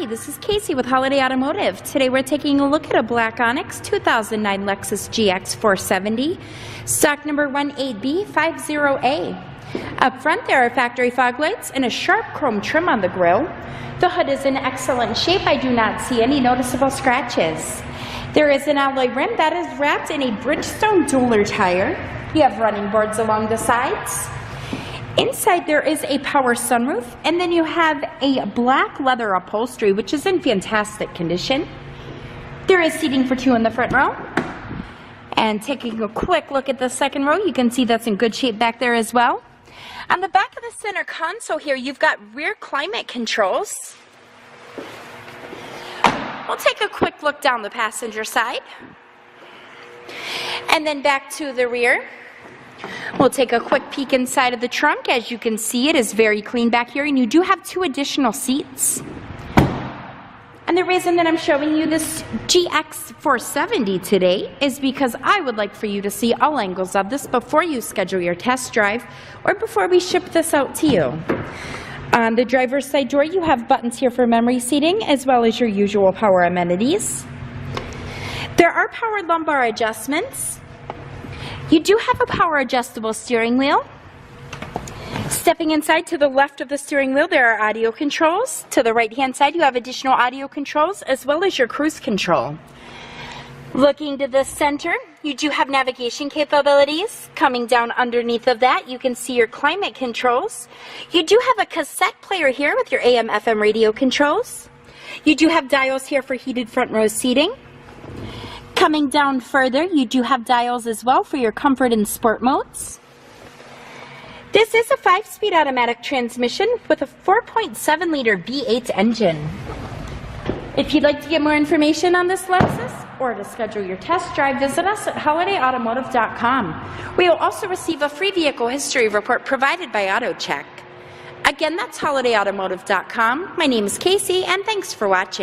Hi, this is Casey with Holiday Automotive. Today we're taking a look at a black Onyx 2009 Lexus GX 470, stock number 18B50A. Up front there are factory fog lights and a sharp chrome trim on the grille. The hood is in excellent shape. I do not see any noticeable scratches. There is an alloy rim that is wrapped in a Bridgestone dueler tire. You have running boards along the sides. Inside there is a power sunroof, and then you have a black leather upholstery, which is in fantastic condition. There is seating for two in the front row. And taking a quick look at the second row, you can see that's in good shape back there as well. On the back of the center console here, you've got rear climate controls. We'll take a quick look down the passenger side. And then back to the rear. We'll take a quick peek inside of the trunk. As you can see, it is very clean back here, and you do have two additional seats. And the reason that I'm showing you this GX 470 today is because I would like for you to see all angles of this before you schedule your test drive or before we ship this out to you. On the driver's side door, you have buttons here for memory seating as well as your usual power amenities. There are power lumbar adjustments. You do have a power adjustable steering wheel. Stepping inside to the left of the steering wheel, there are audio controls. To the right hand side, you have additional audio controls as well as your cruise control. Looking to the center, you do have navigation capabilities. Coming down underneath of that, you can see your climate controls. You do have a cassette player here with your AM/FM radio controls. You do have dials here for heated front row seating. Coming down further, you do have dials as well for your comfort and sport modes. This is a 5-speed automatic transmission with a 4.7-liter V8 engine. If you'd like to get more information on this Lexus or to schedule your test drive, visit us at holidayautomotive.com. We will also receive a free vehicle history report provided by AutoCheck. Again, that's holidayautomotive.com. My name is Casey, and thanks for watching.